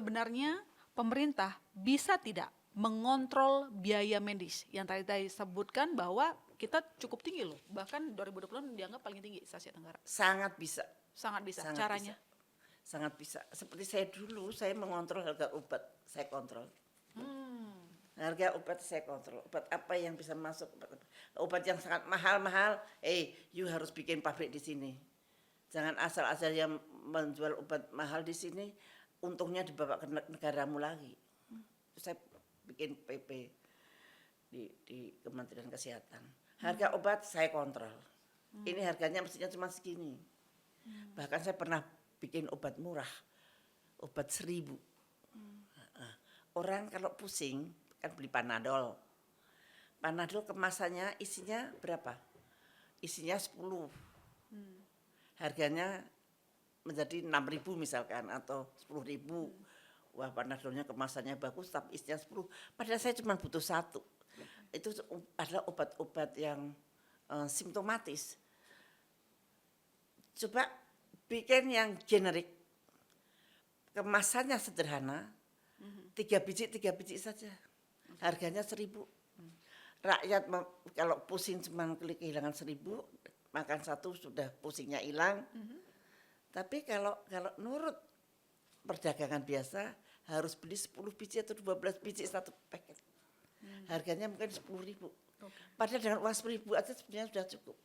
sebenarnya pemerintah bisa tidak mengontrol biaya medis yang tadi sebutkan bahwa kita cukup tinggi loh, bahkan 2020 dianggap paling tinggi se Asia Tenggara. Sangat bisa, Sangat bisa. sangat Caranya? bisa, sangat bisa. Seperti saya dulu, saya mengontrol harga obat, saya kontrol. Harga obat saya kontrol. Obat apa yang bisa masuk? Obat yang sangat mahal-mahal, you harus bikin pabrik di sini. Jangan asal-asal yang menjual obat mahal di sini, untungnya dibawa ke negaramu lagi. Saya bikin PP di Kementerian Kesehatan. Harga obat saya kontrol. Ini harganya mestinya cuma segini. Bahkan saya pernah bikin obat murah, obat 1.000. Orang kalau pusing kan beli Panadol. Panadol kemasannya isinya berapa? Isinya 10. Harganya menjadi 6.000 misalkan atau 10.000. Wah, Panadolnya kemasannya bagus tapi isinya 10. Padahal saya cuma butuh 1. Itu adalah obat-obat yang simptomatis. Coba bikin yang generik. Kemasannya sederhana. 3 biji saja. Harganya 1.000. Rakyat kalau pusing cuma kehilangan 1.000, makan 1 sudah pusingnya hilang. Tapi kalau nurut perdagangan biasa harus beli 10 biji atau 12 biji 1 paket. Harganya mungkin 10.000. Padahal dengan uang 10.000 aja sebenarnya sudah cukup.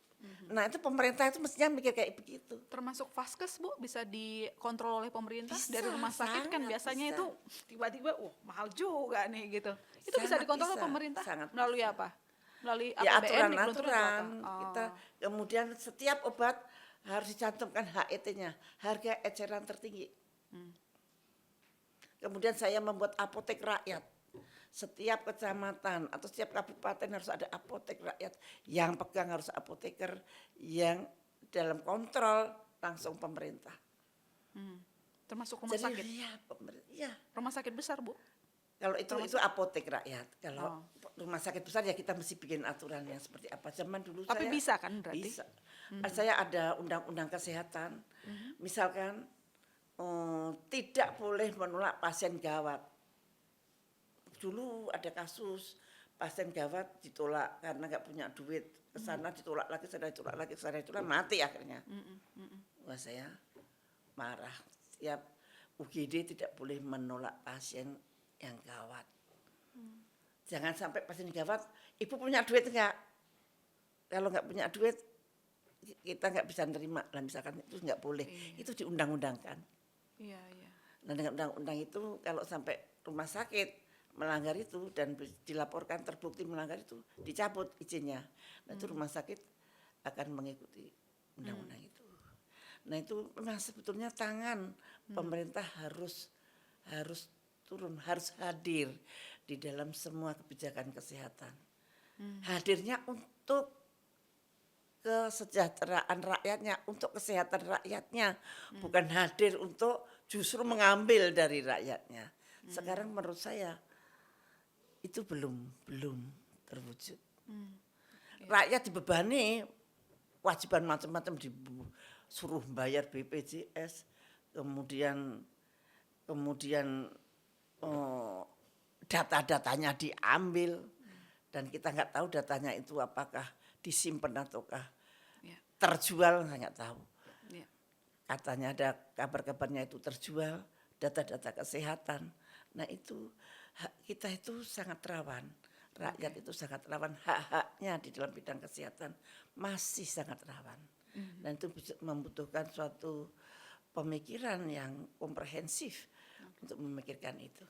Nah itu pemerintah itu mestinya mikir kayak begitu. Termasuk vaskes Bu bisa dikontrol oleh pemerintah. Bisa, dari rumah sakit kan biasanya bisa. itu tiba-tiba mahal juga nih gitu. Itu bisa dikontrol oleh pemerintah melalui bisa. apa? Melalui Ya APBN aturan-aturan apa? kita kemudian setiap obat harus dicantumkan HET-nya, harga eceran tertinggi. Kemudian saya membuat apotek rakyat. Setiap kecamatan atau setiap kabupaten harus ada apotek rakyat. Yang pegang harus apoteker yang dalam kontrol langsung pemerintah. Termasuk rumah sakit? Iya. Rumah sakit besar Bu? Kalau itu apotek rakyat. Kalau rumah sakit besar ya kita mesti bikin aturan yang seperti apa. Zaman dulu tapi bisa kan berarti? Bisa. Saya ada undang-undang kesehatan. Misalkan tidak boleh menolak pasien gawat. Dulu ada kasus pasien gawat ditolak karena nggak punya duit. Kesana ditolak lagi, sana ditolak lagi, sana ditolak, mati akhirnya. Wah saya marah. Setiap UGD tidak boleh menolak pasien yang gawat. Jangan sampai pasien gawat, ibu punya duit enggak? Kalau enggak punya duit, kita enggak bisa nerima. Lah misalkan itu enggak boleh. Itu diundang-undangkan. Iya. Nah dengan undang-undang itu kalau sampai rumah sakit melanggar itu dan dilaporkan terbukti melanggar itu, dicabut izinnya. Nah itu rumah sakit akan mengikuti undang-undang itu. Nah itu memang sebetulnya tangan pemerintah harus turun, harus hadir di dalam semua kebijakan kesehatan. Hadirnya untuk kesejahteraan rakyatnya, untuk kesehatan rakyatnya, bukan hadir untuk justru mengambil dari rakyatnya. Sekarang menurut saya itu belum terwujud. Rakyat dibebani kewajiban macam-macam, disuruh bayar BPJS, kemudian data-datanya diambil dan kita nggak tahu datanya itu apakah disimpan ataukah terjual, saya nggak tahu. Katanya ada kabar-kabarnya itu terjual, data-data kesehatan. Nah itu kita itu sangat rawan, rakyat itu sangat rawan, hak-haknya di dalam bidang kesehatan masih sangat rawan. Dan itu membutuhkan suatu pemikiran yang komprehensif untuk memikirkan itu.